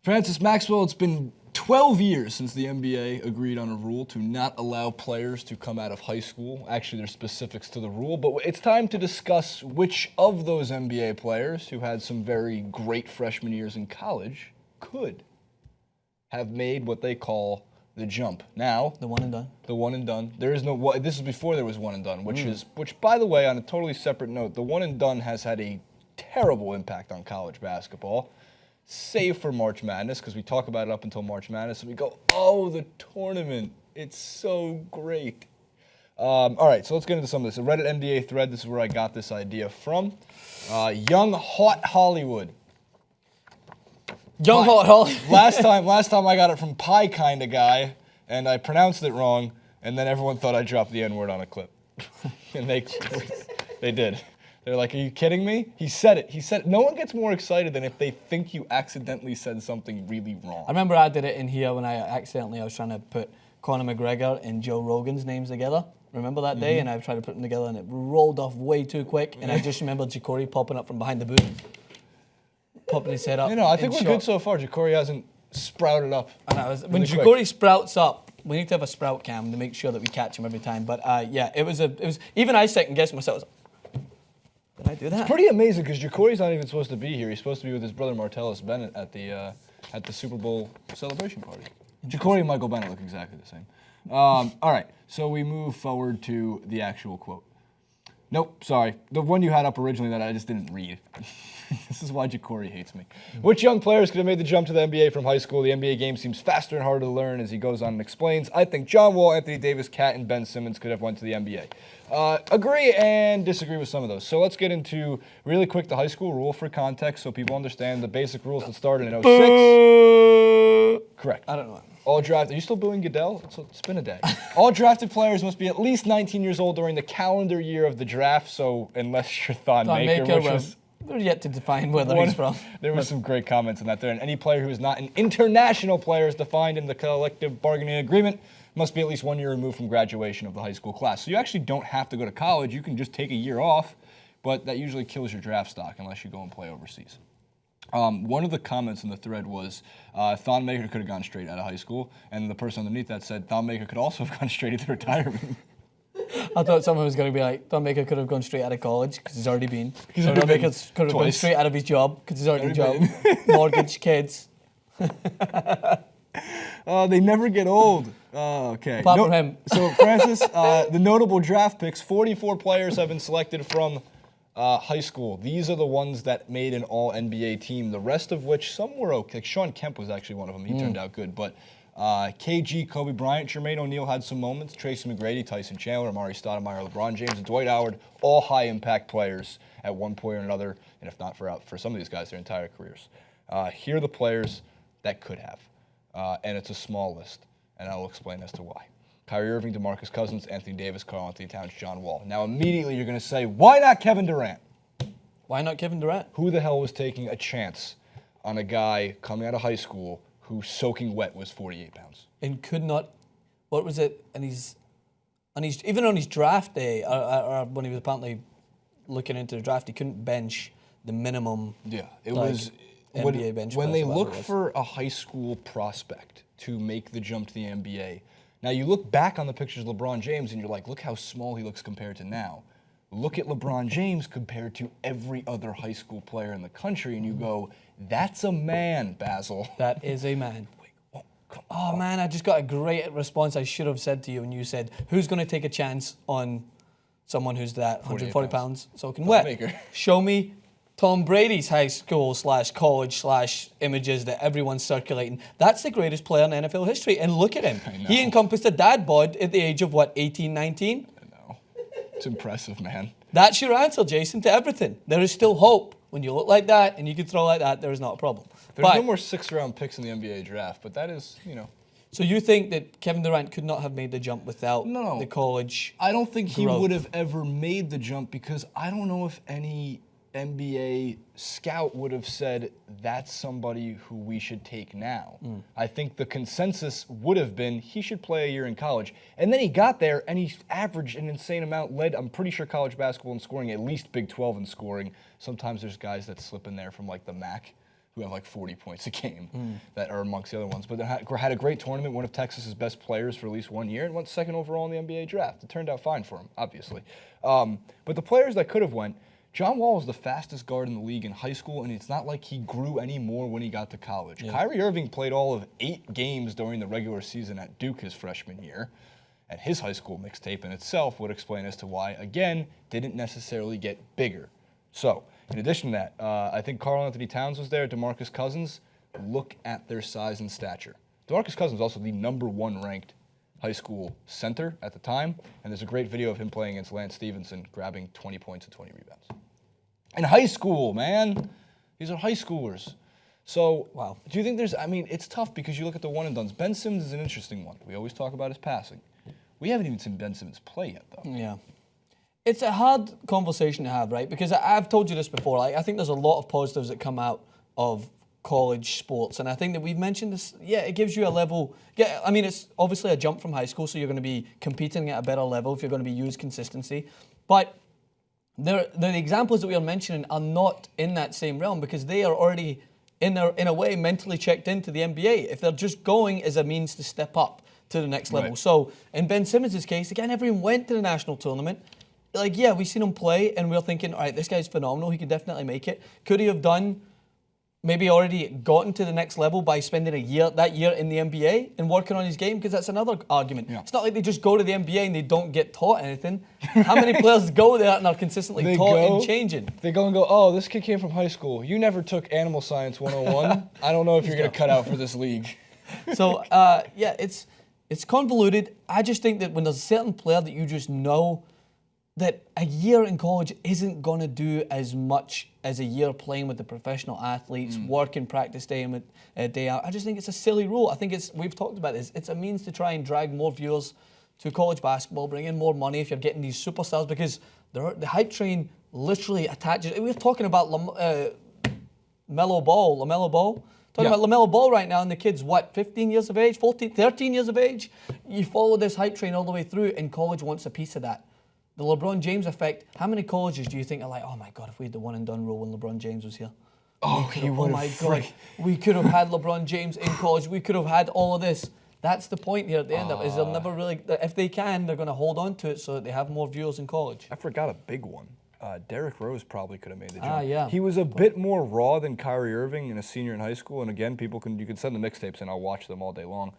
Francis Maxwell, it's been 12 years since the NBA agreed on a rule to not allow players to come out of high school. Actually, there's specifics to the rule, but it's time to discuss which of those NBA players who had some very great freshman years in college could have made what they call the jump. Now, the one and done. The one and done. There is no. This is before there was one and done, which by the way, on a totally separate note, the one and done has had a terrible impact on college basketball. Save for March Madness, because we talk about it up until March Madness, and we go, oh, the tournament, it's so great. All right, so let's get into some of this. A Reddit NBA thread, this is where I got this idea from. Young Hot Hollywood. Young Hot Hollywood. last time I got it from Pie Kinda Guy, and I pronounced it wrong, and then everyone thought I dropped the N-word on a clip. And they did. They're like, are you kidding me? He said it. No one gets more excited than if they think you accidentally said something really wrong. I remember I did it in here when I was trying to put Conor McGregor and Joe Rogan's names together. Remember that day? And I tried to put them together and it rolled off way too quick. And I just remember Ja'Cory popping up from behind the booth. Popping his head up. I think we're good so far. Ja'Cory hasn't sprouted up. When Ja'Cory sprouts up, we need to have a sprout cam to make sure that we catch him every time. But yeah, it was even I second guessed myself. Did I do that? It's pretty amazing because Ja'Cory's not even supposed to be here. He's supposed to be with his brother Martellus Bennett at the Super Bowl celebration party. Ja'Cory and Michael Bennett look exactly the same. All right, so we move forward to the actual quote. Nope, sorry. The one you had up originally that I just didn't read. This is why Ja'Cory hates me. Which young players could have made the jump to the NBA from high school? The NBA game seems faster and harder to learn, as he goes on and explains. I think John Wall, Anthony Davis, Cat, and Ben Simmons could have went to the NBA. Agree and disagree with some of those. So let's get into, really quick, the high school rule for context so people understand the basic rules that started in 06. Correct. I don't know. Are you still booing Goodell? It's been a day. All drafted players must be at least 19 years old during the calendar year of the draft, so unless you're Thon Maker, which was... They're yet to define whether he's from. There were some great comments on that there. And any player who is not an international player as defined in the collective bargaining agreement must be at least 1 year removed from graduation of the high school class. So you actually don't have to go to college. You can just take a year off, but that usually kills your draft stock unless you go and play overseas. One of the comments in the thread was Thon Maker could have gone straight out of high school, and the person underneath that said Thon Maker could also have gone straight into retirement. I thought someone was going to be like, Thon Maker could have gone straight out of college because he's already been. Thon Maker could have gone straight out of his job because he's already job. Mortgage, kids. They never get old. Okay. Apart from him. So, Francis, the notable draft picks, 44 players have been selected from high school. These are the ones that made an all-NBA team, the rest of which, some were okay. Like Sean Kemp was actually one of them. He turned out good. But KG, Kobe Bryant, Jermaine O'Neal had some moments. Tracy McGrady, Tyson Chandler, Amari Stoudemire, LeBron James, and Dwight Howard, all high-impact players at one point or another, and if not for some of these guys, their entire careers. Here are the players that could have, and it's a small list, and I will explain as to why. Kyrie Irving, DeMarcus Cousins, Anthony Davis, Karl-Anthony Towns, John Wall. Now, immediately you're going to say, why not Kevin Durant? Why not Kevin Durant? Who the hell was taking a chance on a guy coming out of high school who soaking wet was 48 pounds? And could not, what was it, even on his draft day, or when he was apparently looking into the draft, he couldn't bench the minimum. Yeah, it was NBA bench. When they look for a high school prospect to make the jump to the NBA, now you look back on the pictures of LeBron James and you're like, look how small he looks compared to now. Look at LeBron James compared to every other high school player in the country, and you go, that's a man, Basil. That is a man. Oh, man, I just got a great response I should have said to you when you said, who's going to take a chance on someone who's that 140 pounds soaking wet? Show me Tom Brady's high school / college / images that everyone's circulating. That's the greatest player in NFL history, and look at him. He encompassed a dad bod at the age of, 18, 19? It's impressive, man. That's your answer, Jason, to everything. There is still hope. When you look like that and you can throw like that, there is not a problem. There's no more 6th-round picks in the NBA draft, but that is, So you think that Kevin Durant could not have made the jump without the college I don't think he growth? would have ever made the jump because I don't know if any NBA scout would have said that's somebody who we should take now. I think the consensus would have been he should play a year in college. And then he got there and he averaged an insane amount, led, I'm pretty sure, college basketball in scoring, at least Big 12 in scoring. Sometimes there's guys that slip in there from like the MAC. who have like 40 points a game that are amongst the other ones. But they had a great tournament, one of Texas's best players for at least 1 year, and went second overall in the NBA draft. It turned out fine for him, obviously. But the players that could have went, John Wall was the fastest guard in the league in high school, and it's not like he grew any more when he got to college. Yeah. Kyrie Irving played all of 8 games during the regular season at Duke his freshman year, and his high school mixtape in itself would explain as to why, again, didn't necessarily get bigger. So, in addition to that, I think Karl Anthony Towns was there, DeMarcus Cousins. Look at their size and stature. DeMarcus Cousins was also the #1 ranked high school center at the time, and there's a great video of him playing against Lance Stevenson, grabbing 20 points and 20 rebounds. In high school, man. These are high schoolers. So, wow. Do you think it's tough because you look at the one-and-dones. Ben Simmons is an interesting one. We always talk about his passing. We haven't even seen Ben Simmons play yet, though. Yeah. It's a hard conversation to have, right? Because I've told you this before. I think there's a lot of positives that come out of college sports, and I think that we've mentioned this. Yeah, it gives you a level. Yeah, I mean, it's obviously a jump from high school, so you're going to be competing at a better level if you're going to be used consistency. But the examples that we are mentioning are not in that same realm because they are already, in a way, mentally checked into the NBA. If they're just going as a means to step up to the next level. Right. So in Ben Simmons' case, again, everyone went to the national tournament. Like, yeah, we've seen him play, and we're thinking, all right, this guy's phenomenal. He can definitely make it. Could he have done, maybe already gotten to the next level by spending that year in the NBA and working on his game? Because that's another argument. Yeah. It's not like they just go to the NBA and they don't get taught anything. How many players go there and are consistently taught and changing? They go and go, oh, this kid came from high school. You never took Animal Science 101. I don't know if you're going to cut out for this league. So, yeah, it's convoluted. I just think that when there's a certain player that you just know that a year in college isn't going to do as much as a year playing with the professional athletes, working practice day in, day out. I just think it's a silly rule. I think we've talked about this, it's a means to try and drag more viewers to college basketball, bring in more money if you're getting these superstars, because the hype train literally attaches. We're talking about LaMelo Ball. Talking about LaMelo Ball right now, and the kid's, 15 years of age, 14, 13 years of age? You follow this hype train all the way through, and college wants a piece of that. The LeBron James effect, how many colleges do you think are like, oh my God, if we had the one-and-done rule when LeBron James was here? Oh my God, we could have had LeBron James in college. We could have had all of this. That's the point here at the end of it, is they'll never really, if they can, they're going to hold on to it so that they have more viewers in college. I forgot a big one. Derrick Rose probably could have made the jump. Yeah. He was a bit more raw than Kyrie Irving and a senior in high school. And again, you can send the mixtapes and I'll watch them all day long.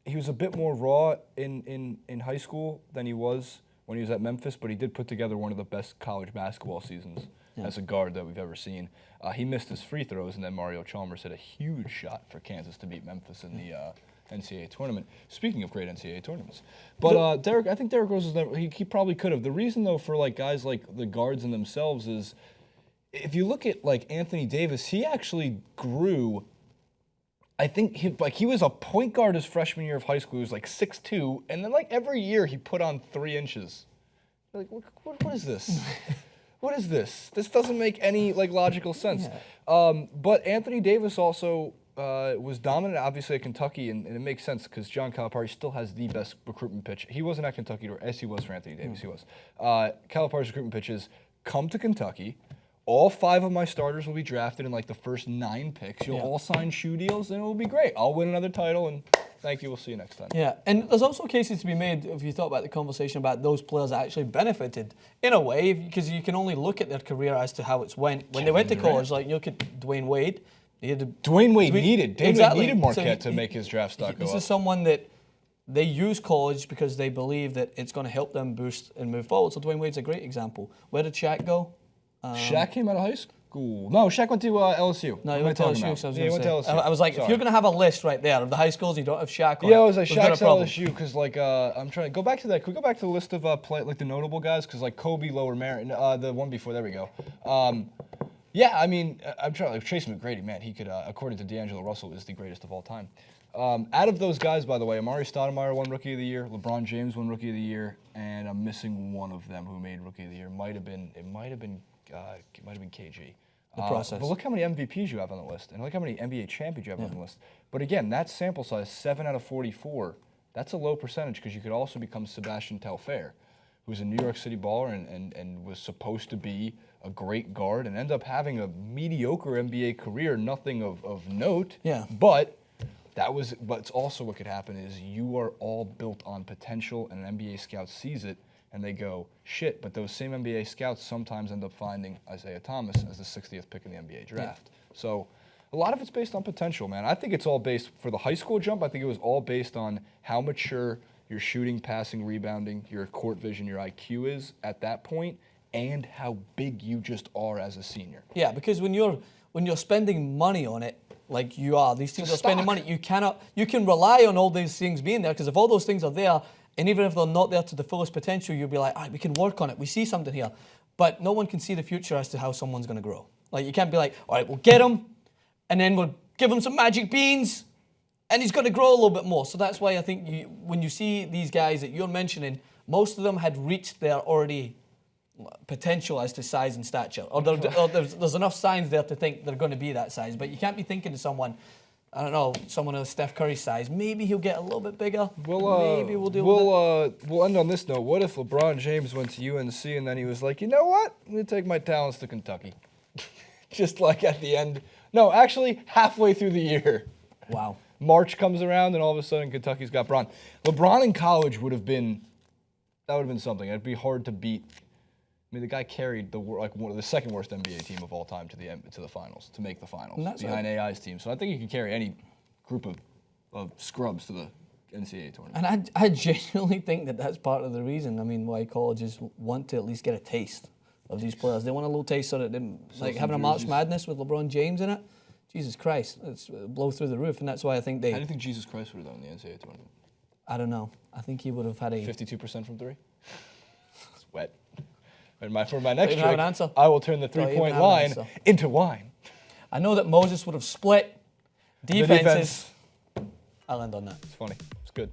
He was a bit more raw in high school than he was when he was at Memphis, but he did put together one of the best college basketball seasons as a guard that we've ever seen. He missed his free throws, and then Mario Chalmers hit a huge shot for Kansas to beat Memphis in the NCAA tournament. Speaking of great NCAA tournaments. But I think Derrick Rose he probably could have. The reason, though, for guys like the guards in themselves is, if you look at Anthony Davis, he actually grew. I think he was a point guard his freshman year of high school. He was 6'2", and then every year he put on 3 inches. What is this? What is this? This doesn't make any logical sense. Yeah. But Anthony Davis also was dominant, obviously, at Kentucky, and it makes sense because John Calipari still has the best recruitment pitch. He wasn't at Kentucky, as he was for Anthony Davis. He was. Calipari's recruitment pitch is, come to Kentucky. All 5 of my starters will be drafted in the first 9 picks. You'll all sign shoe deals, and it will be great. I'll win another title, and thank you. We'll see you next time. Yeah, and there's also cases to be made, if you thought about the conversation about those players that actually benefited in a way, because you can only look at their career as to how it's went. When they went to college, you look at Dwayne Wade. Dwayne Wade needed Marquette to make his draft stock go up. This is someone that they use college because they believe that it's going to help them boost and move forward. So Dwayne Wade's a great example. Where did Shaq go? Shaq came out of high school. No, Shaq went to LSU. No, he went to LSU. So he went to LSU. I was like, if you're going to have a list right there of the high schools, you don't have Shaq on it. Yeah, I was like, Shaq's LSU, because I'm trying to go back to that. Could we go back to the list of the notable guys? Because Kobe, Lower Marin, the one before, there we go. Yeah, I mean, I'm trying, Tracy McGrady, man, he could, according to D'Angelo Russell, is the greatest of all time. Out of those guys, by the way, Amari Stoudemire won Rookie of the Year, LeBron James won Rookie of the Year, and I'm missing one of them who made Rookie of the Year. It might have been KG. The process. But look how many MVPs you have on the list, and look how many NBA champions you have on the list. But again, that sample size, 7 out of 44, that's a low percentage, because you could also become Sebastian Telfair, who's a New York City baller and was supposed to be a great guard and end up having a mediocre NBA career, nothing of note. Yeah. But it's also what could happen is you are all built on potential, and an NBA scout sees it, and they go, shit, but those same NBA scouts sometimes end up finding Isaiah Thomas as the 60th pick in the NBA draft. Yeah. So a lot of it's based on potential, man. I think it's all based, for the high school jump, I think it was all based on how mature your shooting, passing, rebounding, your court vision, your IQ is at that point, and how big you just are as a senior. Yeah, because when you're spending money on it, like you are, these teams are spending money, you can rely on all these things being there, because if all those things are there, and even if they're not there to the fullest potential, you'll be like, all right, we can work on it. We see something here. But no one can see the future as to how someone's going to grow. Like, you can't be like, all right, we'll get him, and then we'll give him some magic beans, and he's going to grow a little bit more. So that's why I think when you see these guys that you're mentioning, most of them had reached their already potential as to size and stature. Or there's enough signs there to think they're going to be that size. But you can't be thinking to someone, I don't know, someone of Steph Curry's size. Maybe he'll get a little bit bigger. Maybe we'll deal with it. We'll end on this note. What if LeBron James went to UNC and then he was like, you know what? I'm going to take my talents to Kentucky. Just like at the end. No, actually, halfway through the year. Wow. March comes around and all of a sudden Kentucky's got Bron. LeBron in college would have been something. It'd be hard to beat. I mean, the guy carried one of the second worst NBA team of all time to the finals, to make the finals, behind AI's team. So I think he can carry any group of scrubs to the NCAA tournament. And I genuinely think that's part of the reason. I mean, why colleges want to at least get a taste of these players. They want a little taste so that like having a March Madness with LeBron James in it. Jesus Christ, it's blow through the roof, and that's why I think they. How do you think Jesus Christ would have done in the NCAA tournament? I don't know. I think he would have had a 52% from three. It's wet. For my next trick, I will turn the 3-point line into wine. I know that Moses would have split defenses. I'll end on that. It's funny. It's good.